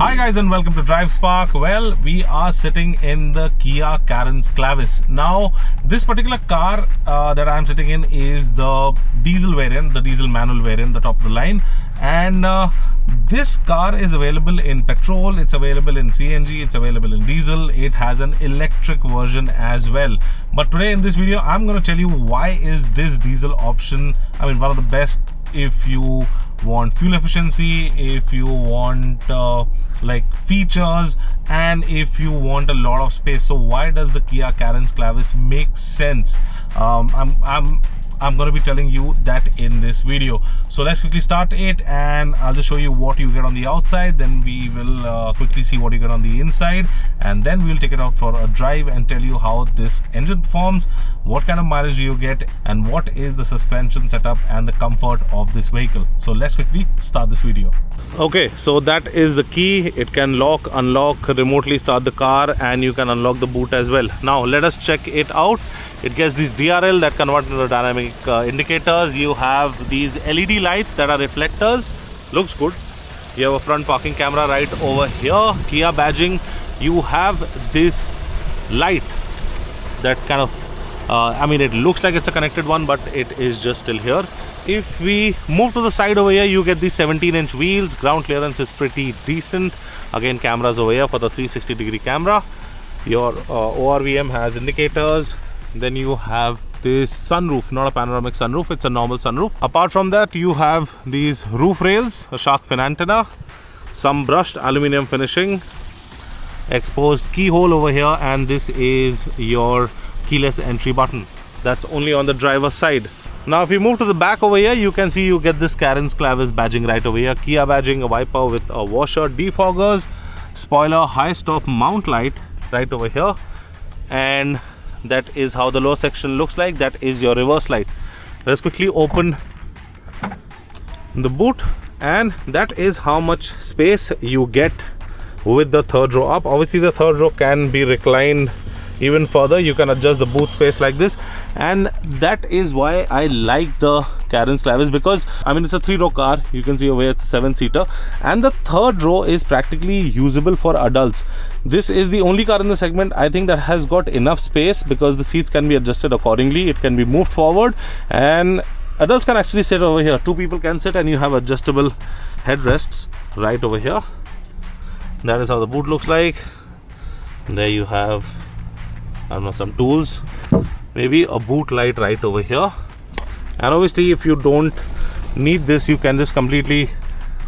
Hi guys and welcome to Drive Spark. Well, we are sitting in the Kia Carens Clavis. Now, this particular car that I'm sitting in is the diesel variant, the diesel manual variant, the top of the line. And this car is available in petrol, it's available in CNG, it's available in diesel, it has an electric version as well. But today in this video, I'm going to tell you why is this diesel option, one of the best if you want fuel efficiency, if you want like features, and if you want a lot of space. So why does the Kia Carens Clavis make sense? I'm going to be telling you that in this video. So let's quickly start it and I'll just show you what you get on the outside. Then we will quickly see what you get on the inside, and then we'll take it out for a drive and tell you how this engine performs, what kind of mileage you get, and what is the suspension setup and the comfort of this vehicle. So let's quickly start this video. Okay, so that is the key. It can lock, unlock, remotely start the car, and you can unlock the boot as well. Now let us check it out. It gets these DRL that convert into dynamic indicators. You have these LED lights that are reflectors. Looks good. You have a front parking camera right over here. Kia badging. You have this light that kind of it looks like it's a connected one, but it is just still here. If we move to the side over here, you get these 17-inch wheels. Ground clearance is pretty decent. Again, cameras over here for the 360-degree camera. Your ORVM has indicators. Then you have this sunroof, not a panoramic sunroof, it's a normal sunroof. Apart from that, you have these roof rails, a shark fin antenna, some brushed aluminum finishing, exposed keyhole over here, and this is your keyless entry button. That's only on the driver's side. Now if you move to the back over here, you can see you get this Carens Clavis badging right over here. Kia badging, a wiper with a washer, defoggers, spoiler, high stop mount light right over here, and that is how the lower section looks like. That is your reverse light. Let's quickly open the boot, and that is how much space you get with the third row up. Obviously the third row can be reclined even further. You can adjust the boot space like this, and that is why I like the Carens Clavis, because it's a 3-row car. You can see over here it's a 7-seater, and the third row is practically usable for adults. This is the only car in the segment I think that has got enough space, because the seats can be adjusted accordingly. It can be moved forward, and adults can actually sit over here. 2 people can sit, and you have adjustable headrests right over here. That is how the boot looks like. There you have some tools, maybe a boot light right over here. And obviously if you don't need this, you can just completely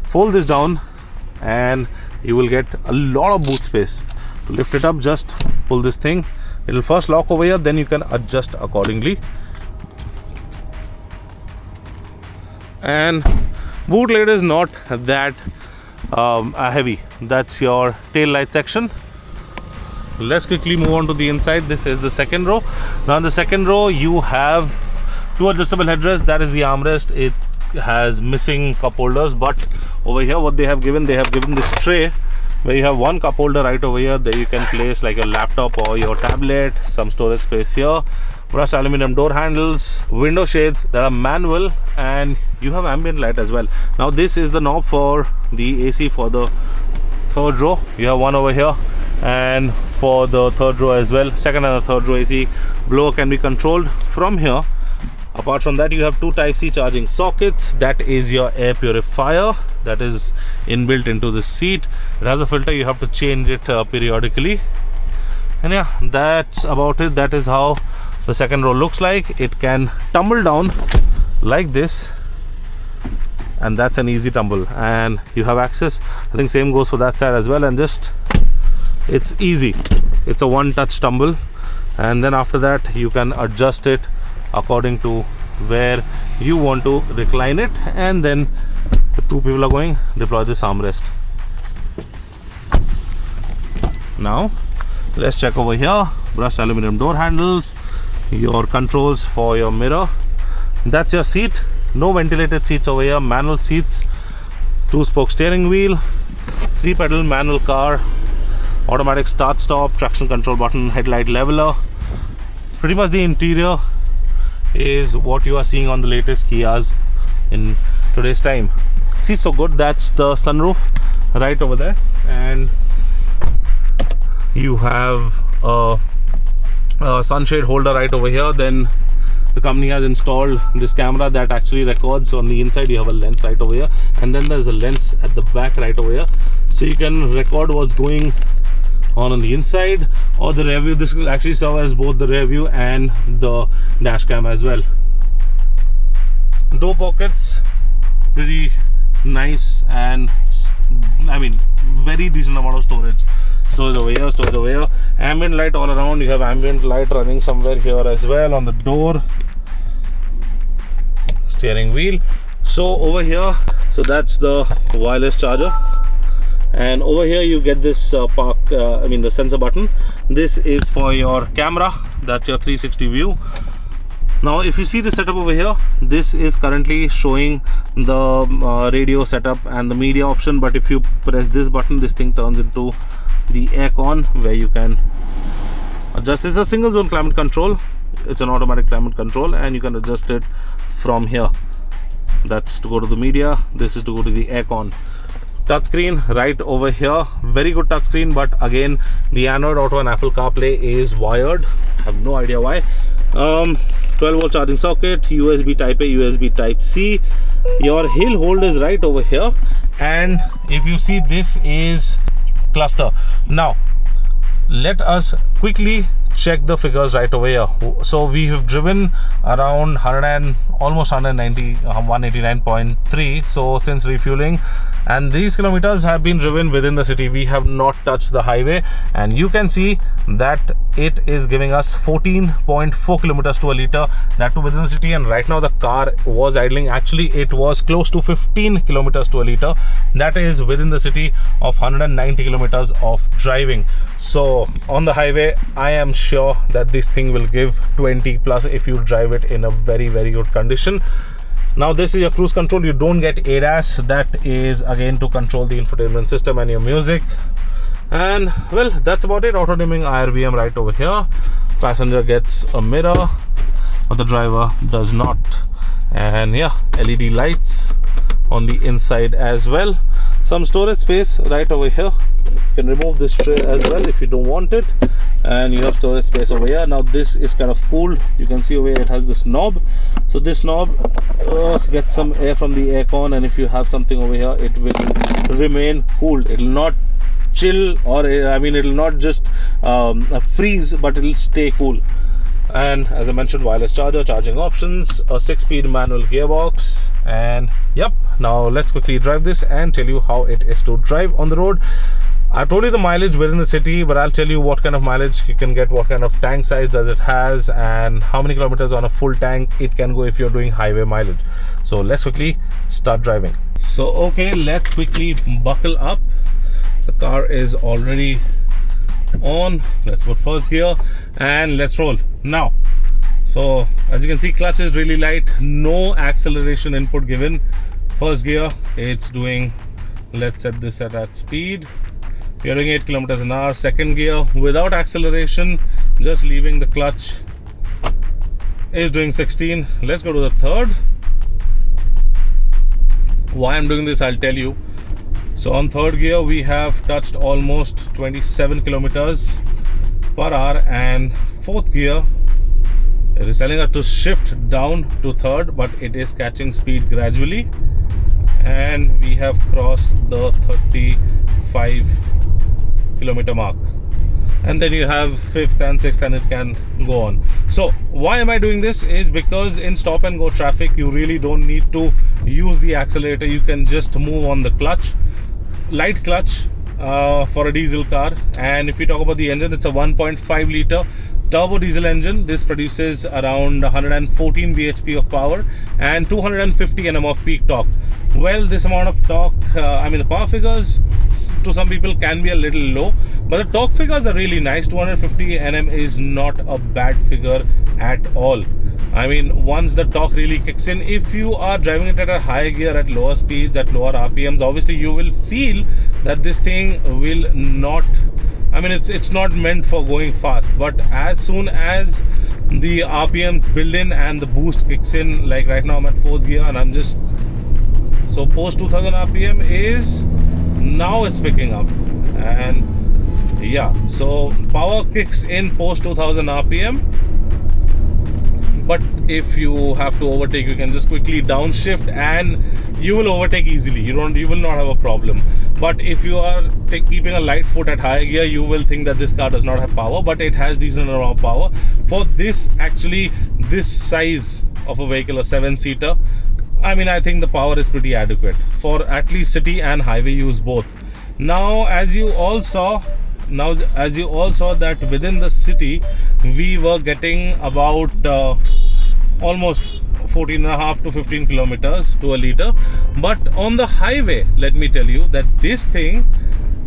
fold this down and you will get a lot of boot space. To lift it up, just pull this thing. It will first lock over here, then you can adjust accordingly. And boot lid is not that heavy. That's your tail light section. Let's quickly move on to the inside. This is the second row. Now in the second row, you have 2 adjustable headrests. That is the armrest. It has missing cup holders, but over here what they have given this tray where you have 1 cup holder right over here. There you can place like your laptop or your tablet, some storage space here. Brushed aluminum door handles, window shades that are manual, and you have ambient light as well. Now this is the knob for the AC for the third row. You have one over here, and for the third row as well, second and the third row AC blower can be controlled from here. Apart from that, you have 2 Type-C charging sockets. That is your air purifier that is inbuilt into the seat. It has a filter, you have to change it periodically. And yeah, that's about it. That is how the second row looks like. It can tumble down like this, and that's an easy tumble, and you have access. I think same goes for that side as well, and just it's easy. It's a one-touch tumble, and then after that you can adjust it according to where you want to recline it. And then if 2 people are going, deploy this armrest. Now let's check over here. Brushed aluminum door handles, your controls for your mirror. That's your seat. No ventilated seats over here. Manual seats, 2-spoke steering wheel, 3-pedal manual car, automatic start stop, traction control button, headlight leveler. Pretty much the interior is what you are seeing on the latest Kias in today's time. See, so good. That's the sunroof. right over there, and you have a sunshade holder right over here. Then the company has installed this camera that actually records on the inside. You have a lens right over here, and then there's a lens at the back right over here, so you can record what's going on the inside or the rear view. This will actually serve as both the rear view and the dash cam as well. Door pockets, pretty nice, and I mean very decent amount of storage. Storage over here, storage over here. Ambient light all around. You have ambient light running somewhere here as well on the door. Steering wheel. So over here, so that's the wireless charger, and over here you get this the sensor button. This is for your camera. That's your 360 view. Now if you see the setup over here, this is currently showing the radio setup and the media option, but if you press this button, this thing turns into the aircon, where you can adjust. It's a single zone climate control. It's an automatic climate control, and you can adjust it from here. That's to go to the media. This is to go to the aircon. Touchscreen right over here. Very good touchscreen, but again the Android Auto and Apple CarPlay is wired. I have no idea why. 12-volt charging socket, USB Type A, USB Type C. Your hill hold is right over here, and if you see, this is cluster. Now let us quickly check the figures right over here. So we have driven around almost 189.3, so since refueling, and these kilometers have been driven within the city. We have not touched the highway, and you can see that it is giving us 14.4 kilometers to a liter, that too within the city. And right now the car was idling. Actually it was close to 15 kilometers to a liter. That is within the city of 190 kilometers of driving. So on the highway, I am sure that this thing will give 20 plus if you drive it in a very good condition. Now this is your cruise control. You don't get ADAS. That is again to control the infotainment system and your music. And well, that's about it. Auto dimming IRVM right over here. Passenger gets a mirror, but the driver does not. And yeah, LED lights on the inside as well. Some storage space right over here. You can remove this tray as well if you don't want it, and you have storage space over here. Now this is kind of cool. You can see over here it has this knob. So this knob gets some air from the aircon, and if you have something over here, it will remain cool. It will not chill, or it will not just freeze, but it will stay cool. And as I mentioned, wireless charger, charging options, a 6-speed manual gearbox, and yep. Now let's quickly drive this and tell you how it is to drive on the road. I told you the mileage within the city, but I'll tell you what kind of mileage you can get, what kind of tank size does it has, and how many kilometers on a full tank it can go if you're doing highway mileage. So let's quickly start driving. So okay, let's quickly buckle up. The car is already on. Let's put first gear and let's roll now. So as you can see, clutch is really light, no acceleration input given. First gear, it's doing, let's set this at speed. We are doing 8 kilometers an hour. Second gear, without acceleration, just leaving the clutch, is doing 16. Let's go to the third. Why I'm doing this, I'll tell you. So on third gear, we have touched almost 27 kilometers per hour, and fourth gear, it is telling us to shift down to third, but it is catching speed gradually, and we have crossed the 35 kilometer mark. And then you have fifth and sixth, and it can go on. So why am I doing this is because in stop and go traffic, you really don't need to use the accelerator. You can just move on the clutch, light clutch for a diesel car. And if we talk about the engine, it's a 1.5 liter turbo diesel engine. This produces around 114 bhp of power and 250 Nm of peak torque. Well, this amount of torque, the power figures to some people can be a little low, but the torque figures are really nice. 250 Nm is not a bad figure at all. Once the torque really kicks in, if you are driving it at a higher gear, at lower speeds, at lower RPMs, obviously you will feel that this thing will not, it's not meant for going fast. But as soon as the RPMs build in and the boost kicks in, like right now I'm at fourth gear and I'm just, so post 2000 RPM is Now it's picking up, and yeah, so power kicks in post 2000 rpm. But if you have to overtake, you can just quickly downshift and you will overtake easily. You will not have a problem. But if you are keeping a light foot at high gear, you will think that this car does not have power, but it has decent amount of power. For this size of a vehicle, a 7-seater, I mean, I think the power is pretty adequate for at least city and highway use both. Now, as you all saw that within the city, we were getting about almost 14.5 to 15 kilometers to a liter. But on the highway, let me tell you that this thing,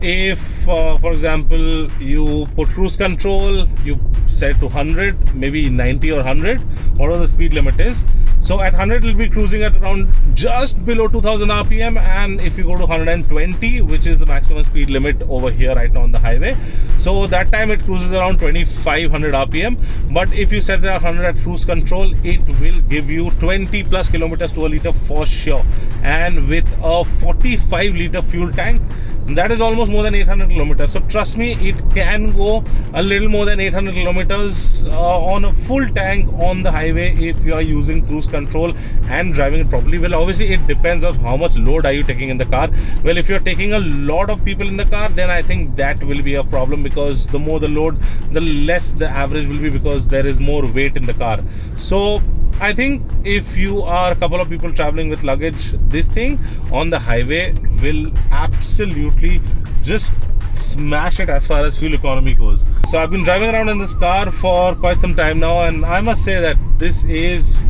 if for example you put cruise control, you set to 100, maybe 90 or 100, whatever the speed limit is. So at 100 it will be cruising at around just below 2000 rpm, and if you go to 120, which is the maximum speed limit over here right now on the highway, so that time it cruises around 2500 rpm. But if you set it at 100 at cruise control, it will give you 20 plus kilometers to a liter for sure. And with a 45 liter fuel tank, that is almost more than 800 kilometers. So trust me, it can go a little more than 800 kilometers on a full tank on the highway if you are using cruise control and driving it properly. Well, obviously it depends on how much load are you taking in the car. Well, if you're taking a lot of people in the car, then I think that will be a problem, because the more the load, the less the average will be, because there is more weight in the car. So I think if you are a couple of people traveling with luggage, this thing on the highway will absolutely just smash it as far as fuel economy goes. So I've been driving around in this car for quite some time now, and I must say that this is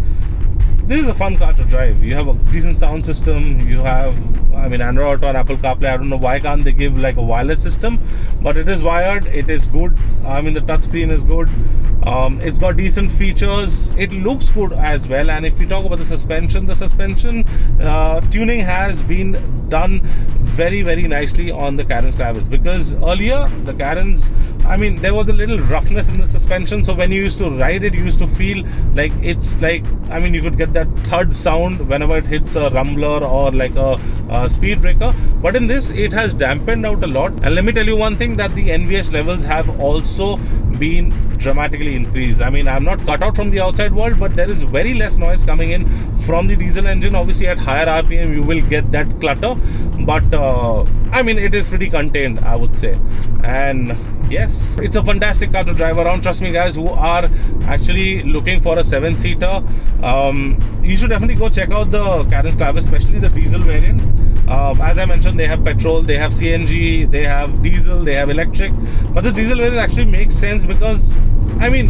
a fun car to drive. You have a decent sound system, you have, I mean, Android Auto and Apple CarPlay. I don't know why can't they give like a wireless system, but it is wired, it is good. I mean, the touchscreen is good. It's got decent features, it looks good as well. And if we talk about the suspension tuning has been done very, very nicely on the Karen's Clavis, because earlier the Karen's, I mean, there was a little roughness in the suspension, so when you used to ride it, you used to feel like it's like, I mean, you could get that thud sound whenever it hits a rumbler or like a speed breaker. But in this, it has dampened out a lot. And let me tell you one thing, that the NVH levels have also been dramatically increased. I mean, I'm not cut out from the outside world, but there is very less noise coming in from the diesel engine. Obviously at higher RPM you will get that clutter, but I mean, it is pretty contained, I would say. And yes, it's a fantastic car to drive around. Trust me guys, who are actually looking for a 7-seater, you should definitely go check out the Karen's Clavis, especially the diesel variant. As I mentioned, they have petrol, they have CNG, they have diesel, they have electric. But the diesel variant actually makes sense, because I mean,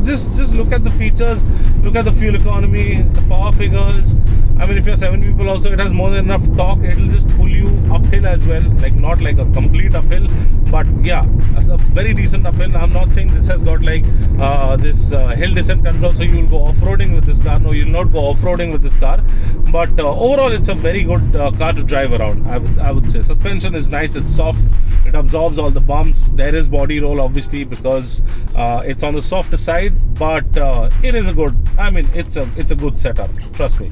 just look at the features, look at the fuel economy, the power figures. I mean, if you're 7 people also, it has more than enough torque. It will just pull you uphill as well, like not like a complete uphill, but yeah, it's a very decent uphill. I'm not saying this has got like this hill descent control, so you will go off-roading with this car. No, you will not go off-roading with this car. But overall, it's a very good car to drive around, I would say. Suspension is nice, it's soft, it absorbs all the bumps. There is body roll obviously, because it's on the softer side, but it is a good, I mean, it's a good setup, trust me.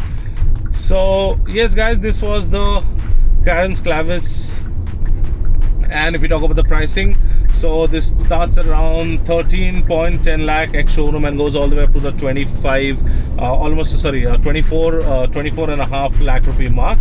So yes guys, this was the Karen's Clavis. And if we talk about the pricing, so this starts around 13.10 lakh ex showroom and goes all the way up to the 24 and a half lakh rupee mark.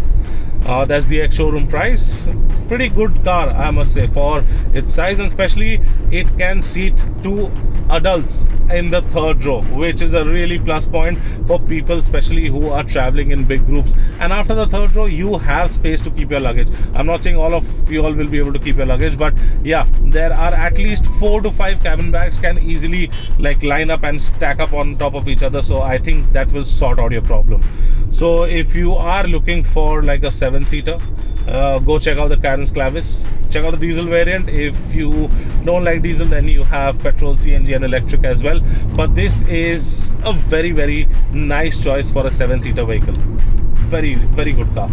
That's the ex showroom price. Pretty good car, I must say, for its size, and especially it can seat 2 adults in the 3rd row, which is a really plus point for people especially who are traveling in big groups. And after the 3rd row, you have space to keep your luggage. I'm not saying all of you all will be able to keep your luggage, but yeah, there are at least 4 to 5 cabin bags can easily like line up and stack up on top of each other. So I think that will sort out your problem. So if you are looking for like a 7-seater, go check out the Karen's Clavis. Check out the diesel variant. If you don't like diesel, then you have petrol, CNG and electric as well. But this is a very, very nice choice for a 7-seater vehicle. Very, very good car.